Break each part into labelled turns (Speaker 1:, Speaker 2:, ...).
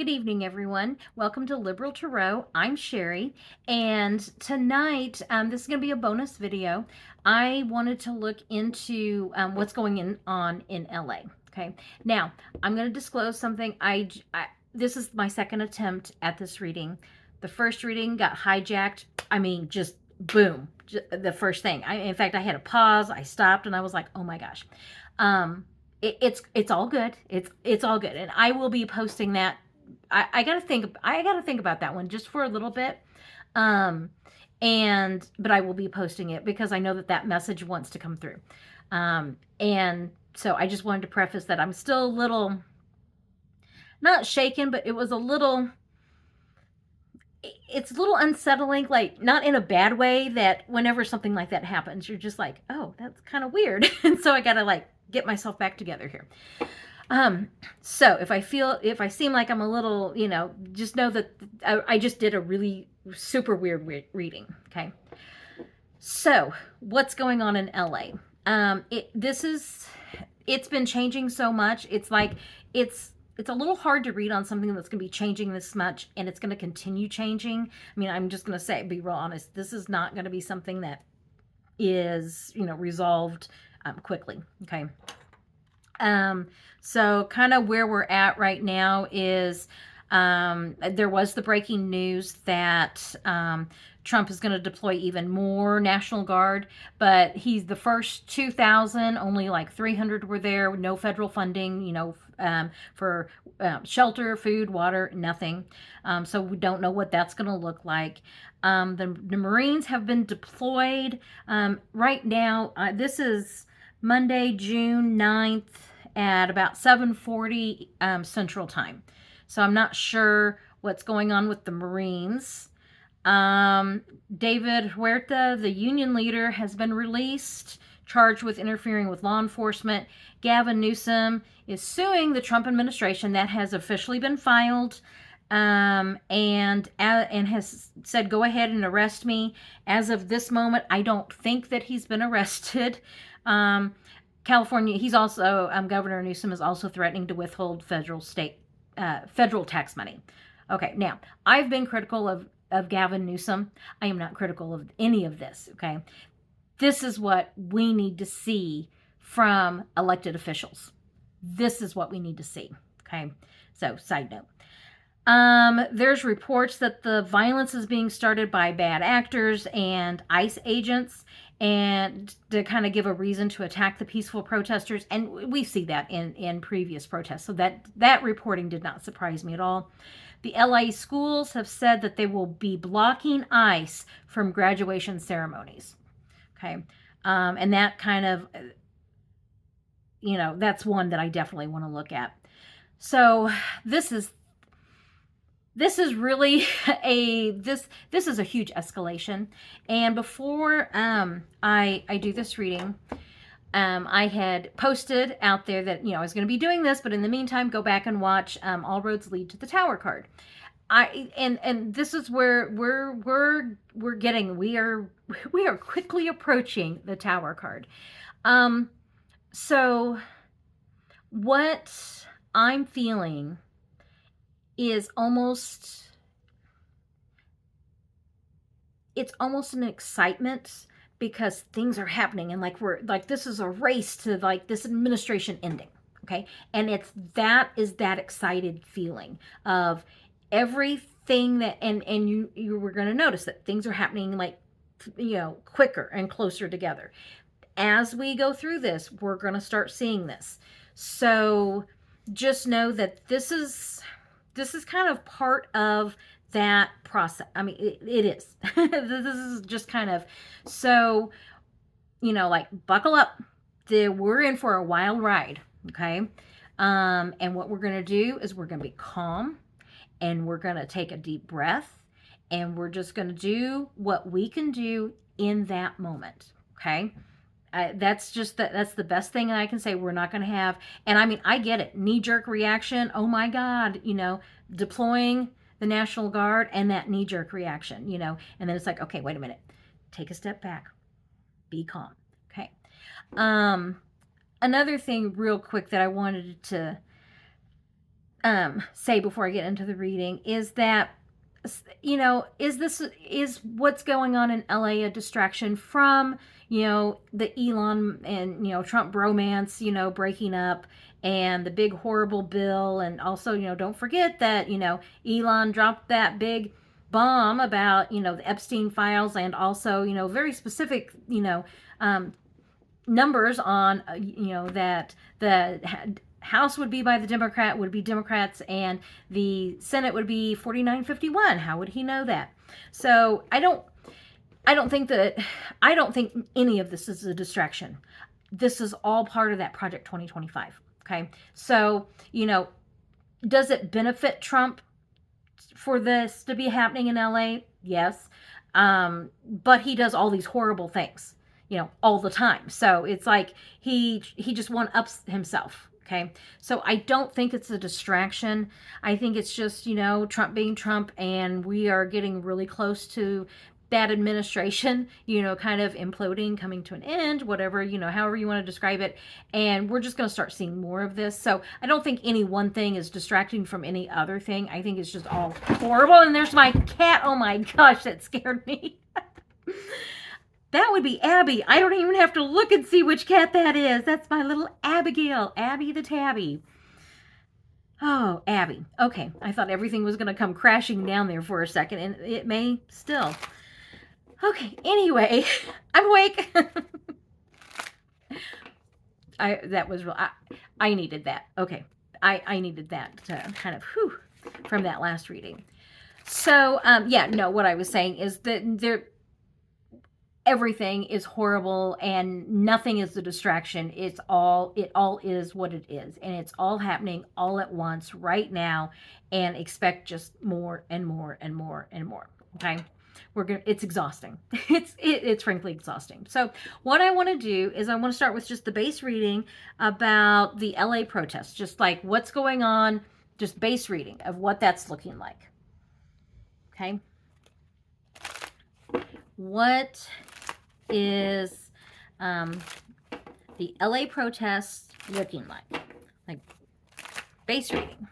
Speaker 1: Good evening, everyone. Welcome to Liberal Tarot. I'm Sherry, and tonight, this is going to be a bonus video. I wanted to look into what's going on in LA. Okay, now I'm going to disclose something. This is my second attempt at this reading. The first reading got hijacked. I mean, just boom, the first thing. In fact, I had to pause. I stopped, and I was like, "Oh my gosh." It's all good. It's all good, and I will be posting that. I gotta think about that one just for a little bit. Um, but I will be posting it because I know that message wants to come through. And so I just wanted to preface that I'm still a little not shaken, but it's a little unsettling, like not in a bad way, that whenever something like that happens, you're just like, oh, that's kind of weird. And so I gotta like get myself back together here. So if I seem like I'm a little, just know that I just did a really super weird reading. Okay. So what's going on in LA? It's been changing so much. It's like, it's a little hard to read on something that's going to be changing this much, and it's going to continue changing. I mean, I'm just going to be real honest. This is not going to be something that is, resolved quickly. Okay. So kind of where we're at right now is there was the breaking news that Trump is going to deploy even more National Guard, but he's the first 2,000, only like 300 were there, no federal funding, for shelter, food, water, nothing. So we don't know what that's going to look like. The Marines have been deployed. Right now, this is Monday, June 9th at about 7:40 Central Time. So I'm not sure what's going on with the Marines. David Huerta, the union leader, has been released, charged with interfering with law enforcement. Gavin Newsom is suing the Trump administration. That has officially been filed. And has said, go ahead and arrest me. As of this moment, I don't think that he's been arrested. California, he's also, Governor Newsom is also threatening to withhold federal tax money. Okay, now, I've been critical of Gavin Newsom. I am not critical of any of this, okay? This is what we need to see from elected officials. This is what we need to see, okay? So, side note. There's reports that the violence is being started by bad actors and ICE agents, and to kind of give a reason to attack the peaceful protesters. And we see that in previous protests. So that reporting did not surprise me at all. The LA schools have said that they will be blocking ICE from graduation ceremonies. Okay. And that kind of, that's one that I definitely want to look at. So this is really this is a huge escalation. And before I do this reading, I had posted out there that I was going to be doing this, but in the meantime, go back and watch All Roads Lead to the Tower card. And this is where we're getting we are quickly approaching the Tower card. So what I'm feeling is almost an excitement, because things are happening, and we're like, this is a race to like this administration ending. Okay. And that excited feeling of everything that, and you were going to notice that things are happening quicker and closer together. As we go through this, we're going to start seeing this. So just know that this is kind of part of that process. I mean, it is. This is just kind of, so, buckle up. We're in for a wild ride, okay? And what we're going to do is we're going to be calm, and we're going to take a deep breath, and we're just going to do what we can do in that moment, okay? That's the best thing that I can say. We're not going to have, and I mean, I get it, knee-jerk reaction. Oh my God, deploying the National Guard, and that knee-jerk reaction, and then it's like, okay, wait a minute, take a step back, be calm, okay? Another thing real quick that I wanted to say before I get into the reading is that, is what's going on in LA a distraction from, the Elon and, Trump bromance, breaking up, and the big horrible bill. And also, don't forget that, Elon dropped that big bomb about, the Epstein files, and also, very specific, numbers on, that the House would be Democrats, and the Senate would be 49-51. How would he know that? So I don't think any of this is a distraction. This is all part of that Project 2025. Okay. So, does it benefit Trump for this to be happening in LA? Yes. But he does all these horrible things, all the time. So it's like he just one-ups himself. Okay. So I don't think it's a distraction. I think it's just, Trump being Trump, and we are getting really close to that administration, kind of imploding, coming to an end, whatever, however you want to describe it. And we're just going to start seeing more of this. So I don't think any one thing is distracting from any other thing. I think it's just all horrible. And there's my cat. Oh my gosh, that scared me. That would be Abby. I don't even have to look and see which cat that is. That's my little Abigail, Abby the Tabby. Oh, Abby. Okay, I thought everything was going to come crashing down there for a second, and it may still. Okay, anyway, I'm awake. That was real. I needed that. Okay, I needed that to kind of from that last reading. So, what I was saying is that everything is horrible, and nothing is a distraction. It all is what it is, and it's all happening all at once right now, and expect just more and more and more and more. Okay. It's exhausting. It's frankly exhausting. So what I want to do is I want to start with just the base reading about the LA protests, just like what's going on, just base reading of what that's looking like. Okay. What is the LA protests looking like? Like base reading.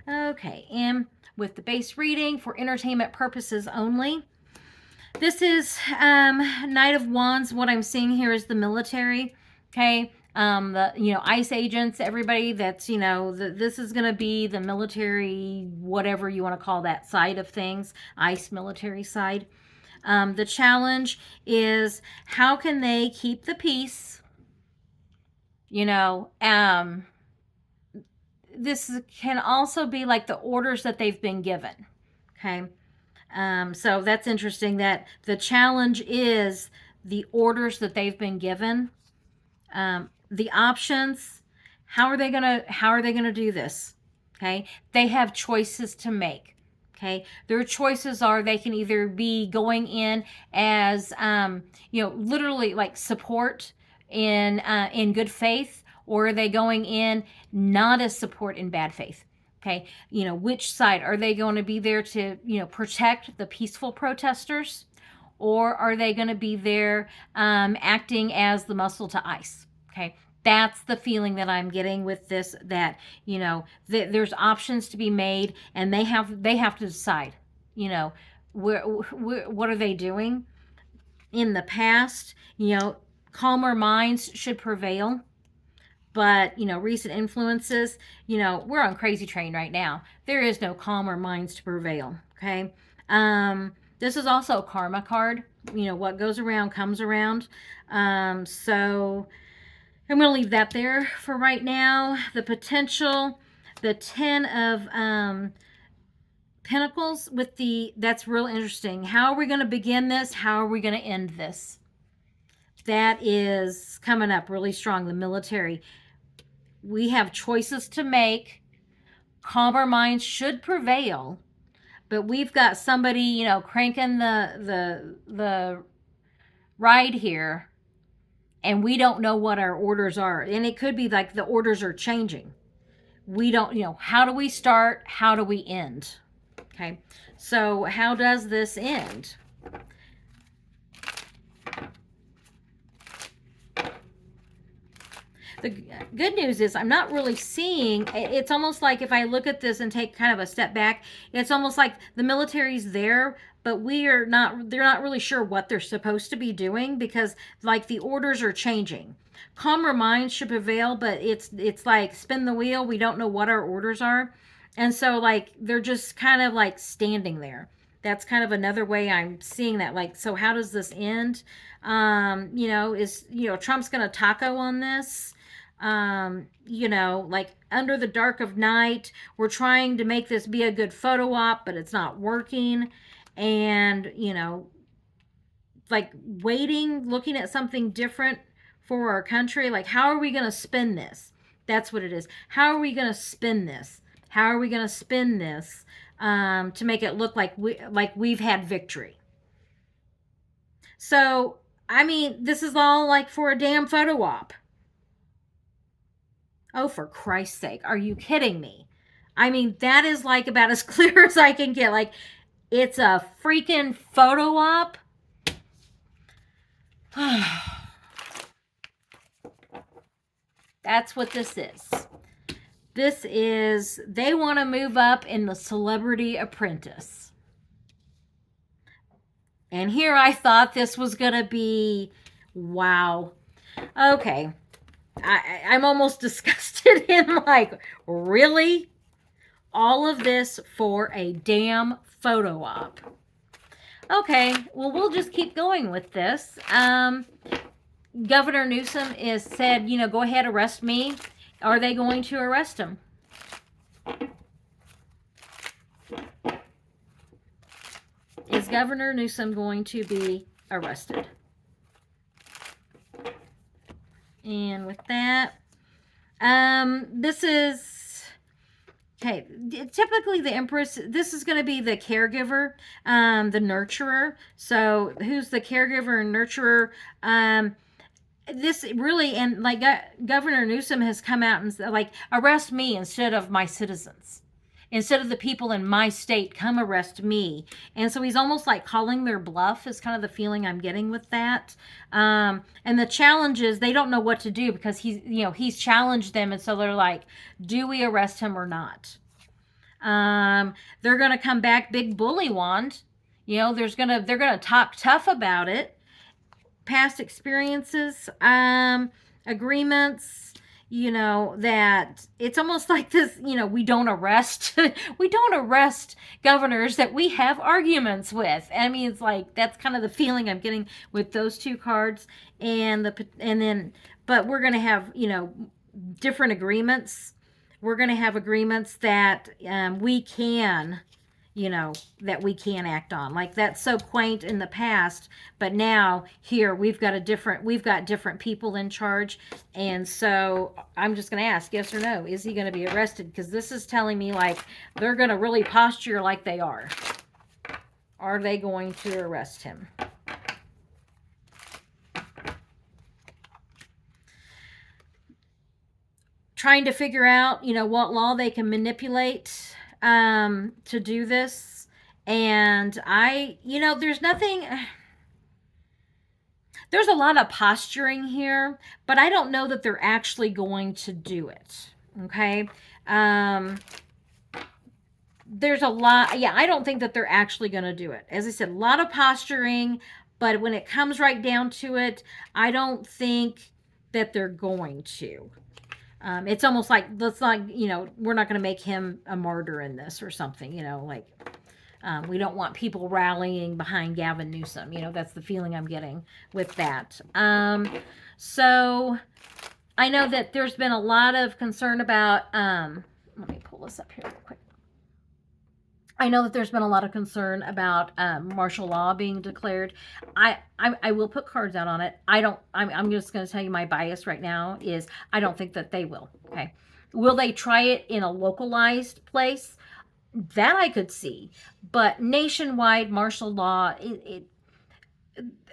Speaker 1: Okay, and with the base reading for entertainment purposes only. This is Knight of Wands. What I'm seeing here is the military. Okay, the ICE agents, everybody that's this is going to be the military, whatever you want to call that side of things, ICE military side. The challenge is how can they keep the peace? This can also be like the orders that they've been given. Okay. So that's interesting that the challenge is the orders that they've been given. The options, how are they gonna do this? Okay. They have choices to make. Okay. Their choices are they can either be going in as, literally like support in good faith, or are they going in not as support in bad faith? Okay, which side? Are they going to be there to, protect the peaceful protesters? Or are they going to be there acting as the muscle to ICE? Okay, that's the feeling that I'm getting with this, that, there's options to be made, and they have to decide, what are they doing? In the past, calmer minds should prevail. But, recent influences, we're on crazy train right now. There is no calmer minds to prevail. Okay. This is also a karma card. What goes around comes around. So I'm going to leave that there for right now. The potential, the 10 of Pentacles with that's real interesting. How are we going to begin this? How are we going to end this? That is coming up really strong. The military. We have choices to make. Calmer minds should prevail. But we've got somebody, cranking the ride here. And we don't know what our orders are. And it could be like the orders are changing. We don't, how do we start? How do we end? Okay. So how does this end? The good news is I'm not really seeing, it's almost like if I look at this and take kind of a step back, it's almost like the military's there, but they're not really sure what they're supposed to be doing because like the orders are changing. Calmer minds should prevail, but it's like spin the wheel. We don't know what our orders are. And so like they're just kind of like standing there. That's kind of another way I'm seeing that. Like, so how does this end? Trump's going to taco on this. Like under the dark of night, we're trying to make this be a good photo op, but it's not working. And, like waiting, looking at something different for our country. Like, how are we going to spin this? That's what it is. How are we going to spin this? How are we going to spin this to make it look like we've had victory? So, I mean, this is all like for a damn photo op. Oh, for Christ's sake, are you kidding me? I mean, that is like about as clear as I can get. Like, it's a freaking photo op. That's what this is. They want to move up in the Celebrity Apprentice. And here I thought this was going to be, wow. Okay. I'm almost disgusted in like, really? All of this for a damn photo op. Okay, well, we'll just keep going with this. Governor Newsom is said, go ahead, arrest me. Are they going to arrest him? Is Governor Newsom going to be arrested? And with that, this is, okay, typically the Empress, this is going to be the caregiver, the nurturer. So who's the caregiver and nurturer? This really, and like Governor Newsom has come out and said, like, arrest me instead of my citizens. Instead of the people in my state, come arrest me. And so he's almost like calling their bluff is kind of the feeling I'm getting with that. And the challenge is they don't know what to do because he's challenged them. And so they're like, do we arrest him or not? They're going to come back big bully wand. They're going to talk tough about it. Past experiences, agreements, that it's almost like this, we don't arrest governors that we have arguments with. I mean, it's like, that's kind of the feeling I'm getting with those two cards but we're going to have, different agreements. We're going to have agreements that we can act on. Like, that's so quaint in the past, but now here we've got different people in charge. And so I'm just going to ask, yes or no, is he going to be arrested? Because this is telling me like they're going to really posture like they are. Are they going to arrest him? Trying to figure out, what law they can manipulate to do this. And there's a lot of posturing here, but I don't know that they're actually going to do it. Okay. There's a lot. I don't think that they're actually going to do it. As I said, a lot of posturing, but when it comes right down to it, I don't think that they're going to. It's almost like, we're not going to make him a martyr in this or something, we don't want people rallying behind Gavin Newsom. That's the feeling I'm getting with that. So I know that there's been a lot of concern about, let me pull this up here real quick. I know that there's been a lot of concern about martial law being declared. I will put cards out on it. I'm just going to tell you my bias right now is I don't think that they will. Okay. Will they try it in a localized place? That I could see. But nationwide martial law,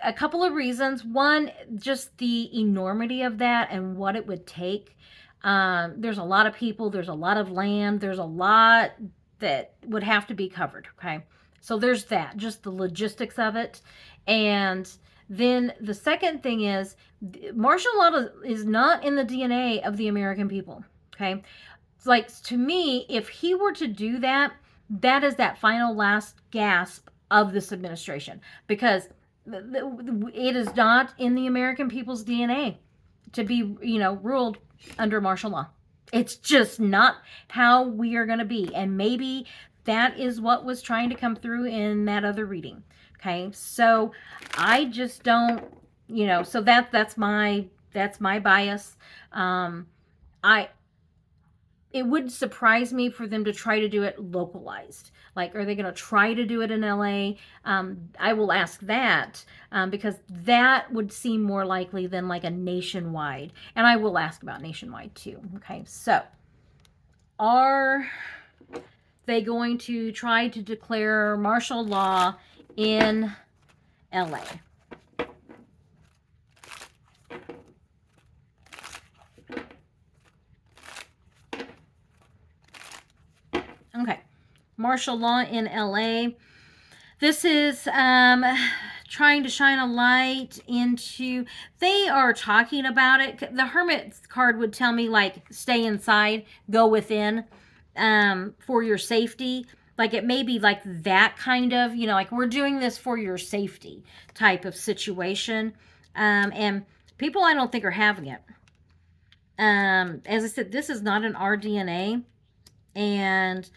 Speaker 1: a couple of reasons. One, just the enormity of that and what it would take. There's a lot of people. There's a lot of land. There's a lot that would have to be covered. Okay. So there's that, just the logistics of it. And Then the second thing is martial law is not in the DNA of the American people. Okay. It's like, to me, if he were to do that, that is that final last gasp of this administration, because it is not in the American people's DNA to be, ruled under martial law. It's just not how we are going to be. And maybe that is what was trying to come through in that other reading. Okay. So I just don't, so that's my bias. I It would surprise me for them to try to do it localized. Like, are they going to try to do it in LA? I will ask that, because that would seem more likely than like a nationwide. And I will ask about nationwide too. Okay, so are they going to try to declare martial law in LA? Okay, martial law in LA. This is trying to shine a light into, they are talking about it. The Hermit card would tell me, like, stay inside, go within, for your safety. Like, it may be like that kind of, like, we're doing this for your safety type of situation. And people, I don't think, are having it. As I said, this is not an RDNA. And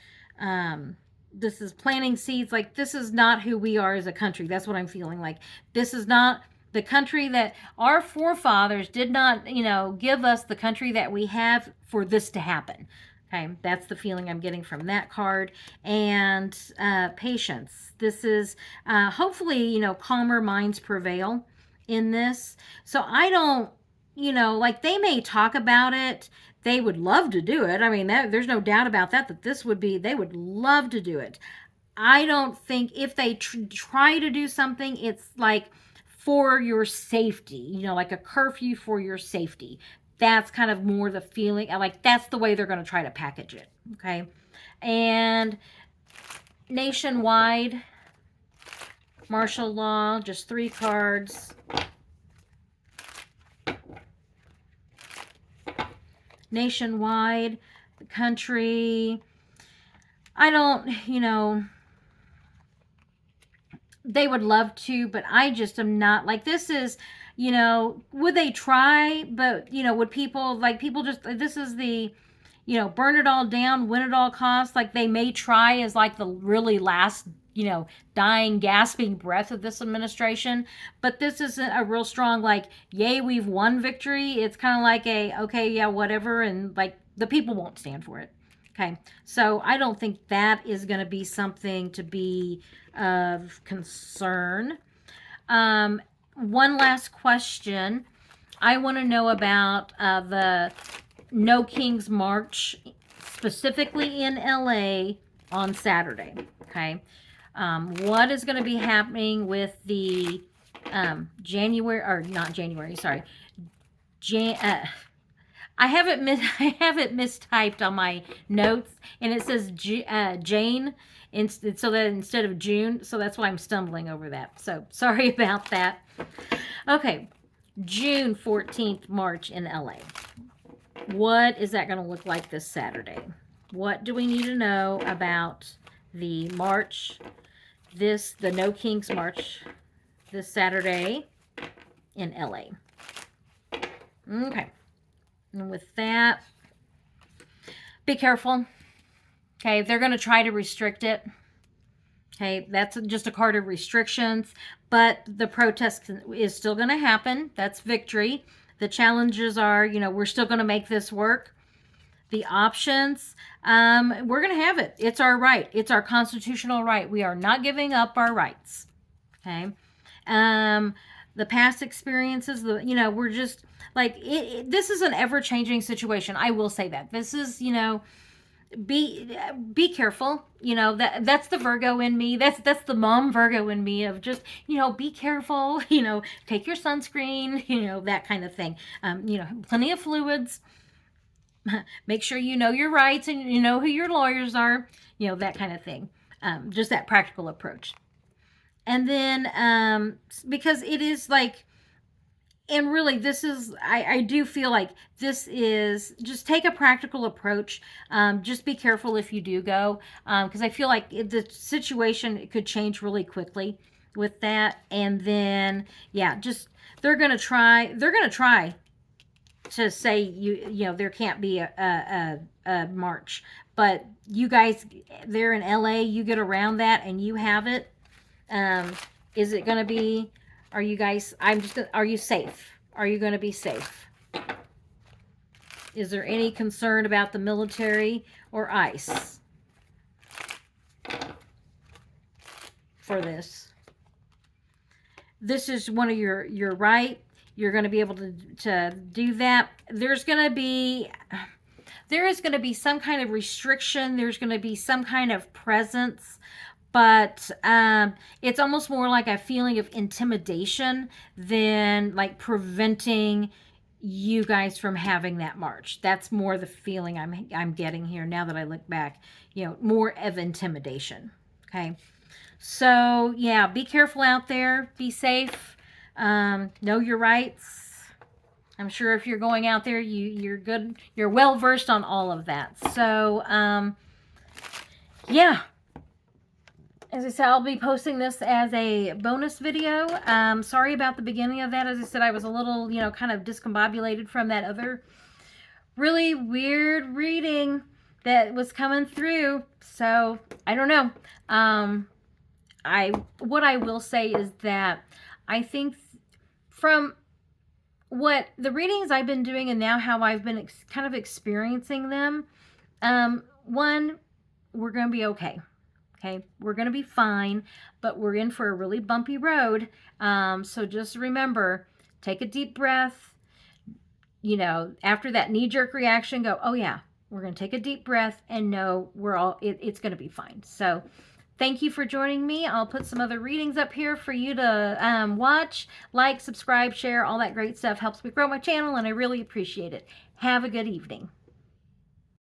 Speaker 1: this is planting seeds. Like, this is not who we are as a country. That's what I'm feeling like. This is not the country that our forefathers did not, give us the country that we have for this to happen. Okay, that's the feeling I'm getting from that card. And patience. This is hopefully, calmer minds prevail in this. So I don't, like, they may talk about it. They would love to do it. I mean, there's no doubt about that this would be, they would love to do it. I don't think if they try to do something, it's like for your safety, like a curfew for your safety. That's kind of more the feeling. Like, that's the way they're going to try to package it. Okay. And nationwide, martial law, just 3 cards. Nationwide, the country, I don't, they would love to, but I just am not, like, this is, would they try? But, would people, like, people just, this is the, burn it all down, win at all costs. Like, they may try as like the really last, dying, gasping breath of this administration. But this isn't a real strong, like, yay, we've won victory. It's kind of like okay, yeah, whatever. And like, the people won't stand for it. Okay. So I don't think that is going to be something to be of concern. One last question. I want to know about the No Kings March, specifically in LA on Saturday. Okay. What is going to be happening with the January, or not January, sorry. I have it mistyped on my notes, and it says Jane, so that instead of June, so that's why I'm stumbling over that. So sorry about that. Okay, June 14th, March in LA. What is that going to look like this Saturday? What do we need to know about the March, the No Kings March this Saturday in LA? Okay. And with that, be careful. Okay, they're going to try to restrict it. Okay, that's just a card of restrictions, but the protest is still going to happen. That's victory. The challenges are, we're still going to make this work. The options, we're going to have it. It's our right. It's our constitutional right. We are not giving up our rights. Okay. The past experiences, we're just like, this is an ever-changing situation. I will say that. This is, be careful. That's the Virgo in me. That's the mom Virgo in me of just, be careful, take your sunscreen, that kind of thing. Plenty of fluids. Make sure you know your rights and you know who your lawyers are, that kind of thing. Just that practical approach. And then, because it is like, and really this is, I do feel like this is, just take a practical approach. Just be careful if you do go, because I feel like the situation could change really quickly with that. And then, yeah, just, they're gonna try to say, there can't be a march, but you guys, they're in LA, you get around that and you have it. um is it going to be, are you guys, are you safe? Are you going to be safe? Is there any concern about the military or ICE for this? This is one of your right. You're going to be able to do that. There is going to be some kind of restriction. There's going to be some kind of presence, but it's almost more like a feeling of intimidation than like preventing you guys from having that march. That's more the feeling I'm getting here now that I look back. More of intimidation. Okay. So, yeah, be careful out there. Be safe. Know your rights. I'm sure if you're going out there, you're good. You're well versed on all of that. So, yeah. As I said, I'll be posting this as a bonus video. Sorry about the beginning of that. As I said, I was a little, kind of discombobulated from that other really weird reading that was coming through. So, I don't know. What I will say is that I think from what the readings I've been doing and now how I've been kind of experiencing them, one, we're going to be okay. Okay, we're going to be fine, but we're in for a really bumpy road. So just remember, take a deep breath. After that knee-jerk reaction, go, oh yeah, we're going to take a deep breath and know it's going to be fine. So thank you for joining me. I'll put some other readings up here for you to watch, like, subscribe, share, all that great stuff. Helps me grow my channel, and I really appreciate it. Have a good evening.